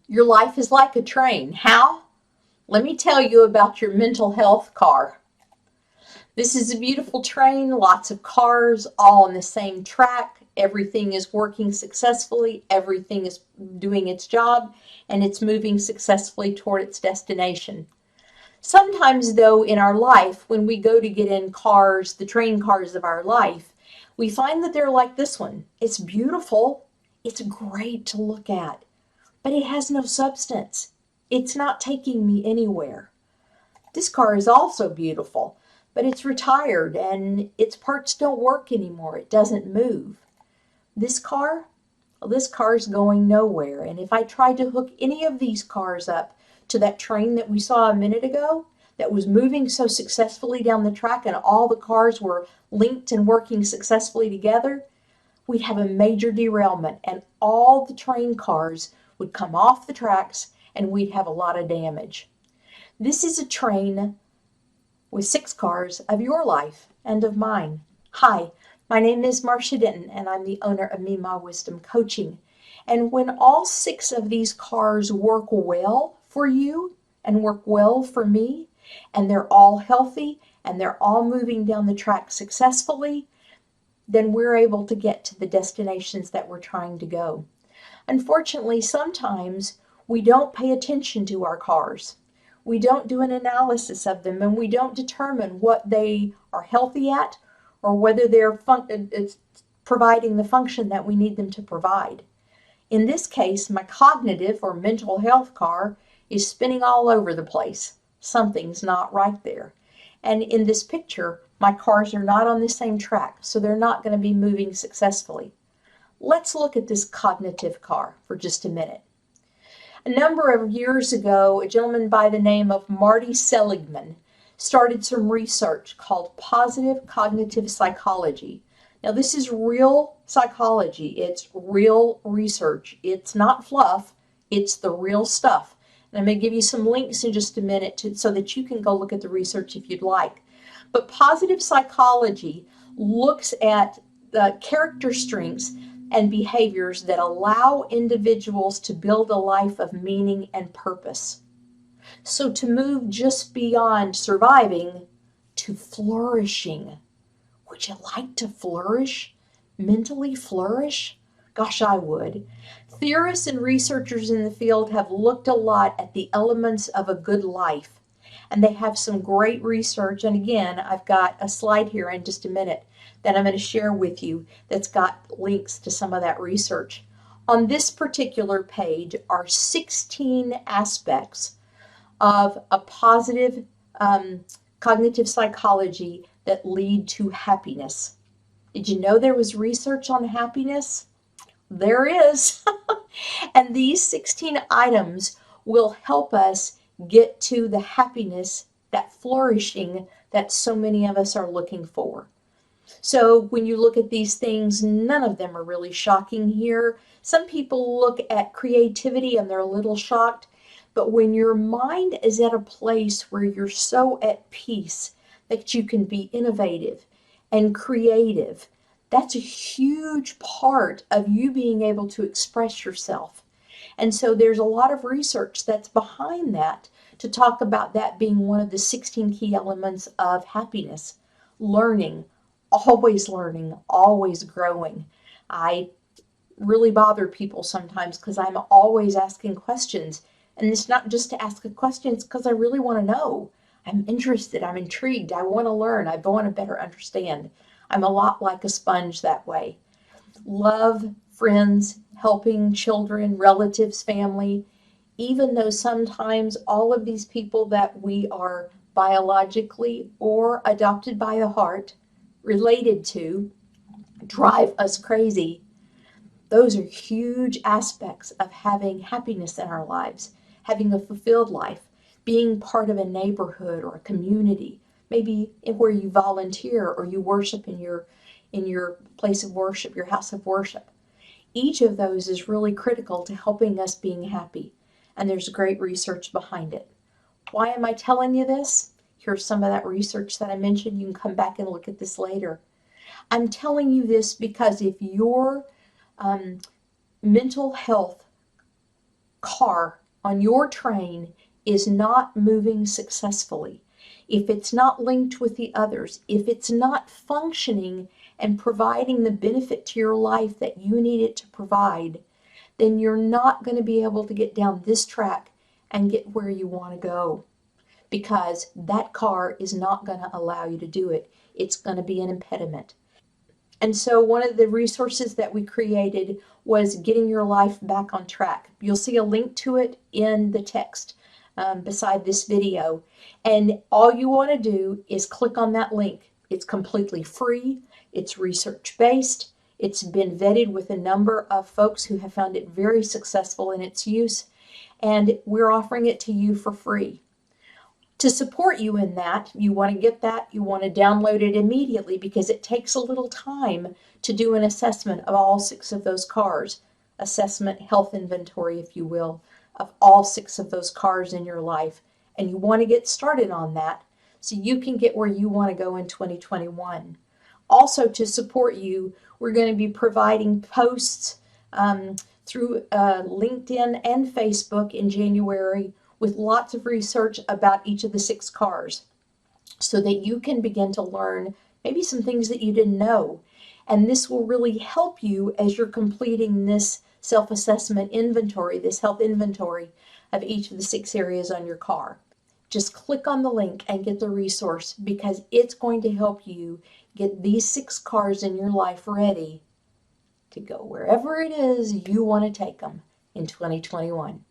Your life is like a train. How? Let me tell you about your mental health car. This is a beautiful train, lots of cars, all on the same track. Everything is working successfully, everything is doing its job, and it's moving successfully toward its destination. Sometimes, though, in our life, when we go to get in cars, the train cars of our life, we find that they're like this one. It's beautiful, it's great to look at, but it has no substance. It's not taking me anywhere. This car is also beautiful, but it's retired and its parts don't work anymore. It doesn't move. This car, well, this car is going nowhere. And if I tried to hook any of these cars up to that train that we saw a minute ago that was moving so successfully down the track and all the cars were linked and working successfully together, we'd have a major derailment and all the train cars would come off the tracks and we'd have a lot of damage. This is a train with 6 cars of your life and of mine. Hi, my name is Marcia Denton, and I'm the owner of Me My Wisdom Coaching. And when all 6 of these cars work well for you and work well for me, and they're all healthy and they're all moving down the track successfully, then we're able to get to the destinations that we're trying to go. Unfortunately, sometimes we don't pay attention to our cars. We don't do an analysis of them and we don't determine what they are healthy at or whether they're providing the function that we need them to provide. In this case, my cognitive or mental health car is spinning all over the place. Something's not right there. And in this picture, my cars are not on the same track, so they're not going to be moving successfully. Let's look at this cognitive car for just a minute. A number of years ago, a gentleman by the name of Marty Seligman started some research called positive cognitive psychology. Now, this is real psychology. It's real research. It's not fluff. It's the real stuff. And I'm going to give you some links in just a minute so that you can go look at the research if you'd like. But positive psychology looks at the character strengths and behaviors that allow individuals to build a life of meaning and purpose. So to move just beyond surviving to flourishing. Would you like to flourish? Mentally flourish? Gosh, I would. Theorists and researchers in the field have looked a lot at the elements of a good life, and they have some great research. And again, I've got a slide here in just a minute that I'm going to share with you that's got links to some of that research. On this particular page are 16 aspects of a positive cognitive psychology that lead to happiness. Did you know there was research on happiness? There is. And these 16 items will help us get to the happiness, that flourishing that so many of us are looking for. So when you look at these things, none of them are really shocking here. Some people look at creativity and they're a little shocked, but when your mind is at a place where you're so at peace that you can be innovative and creative, that's a huge part of you being able to express yourself. And so there's a lot of research that's behind that to talk about that being one of the 16 key elements of happiness. Learning, always growing. I really bother people sometimes because I'm always asking questions. And it's not just to ask a question, it's because I really want to know. I'm interested, I'm intrigued, I want to learn, I want to better understand. I'm a lot like a sponge that way. Love, friends, helping children, relatives, family, even though sometimes all of these people that we are biologically or adopted by the heart related to drive us crazy. Those are huge aspects of having happiness in our lives, having a fulfilled life, being part of a neighborhood or a community, maybe where you volunteer or you worship in your place of worship, your house of worship. Each of those is really critical to helping us being happy, and there's great research behind it. Why am I telling you this? Here's some of that research that I mentioned. You can come back and look at this later. I'm telling you this because if your mental health car on your train is not moving successfully, if it's not linked with the others, if it's not functioning and providing the benefit to your life that you need it to provide, then you're not going to be able to get down this track and get where you want to go, because that car is not going to allow you to do it. It's going to be an impediment. And so one of the resources that we created was getting your life back on track. You'll see a link to it in the text beside this video. And all you want to do is click on that link. It's completely free. It's research-based. It's been vetted with a number of folks who have found it very successful in its use. And we're offering it to you for free. To support you in that, you want to get that, you want to download it immediately, because it takes a little time to do an assessment of all 6 of those cars. Assessment, health inventory, if you will, of all 6 of those cars in your life. And you want to get started on that so you can get where you want to go in 2021. Also, to support you, we're going to be providing posts through LinkedIn and Facebook in January with lots of research about each of the 6 cars, so that you can begin to learn maybe some things that you didn't know. And this will really help you as you're completing this self-assessment inventory, this health inventory of each of the 6 areas on your car. Just click on the link and get the resource, because it's going to help you get these 6 cars in your life ready to go wherever it is you want to take them in 2021.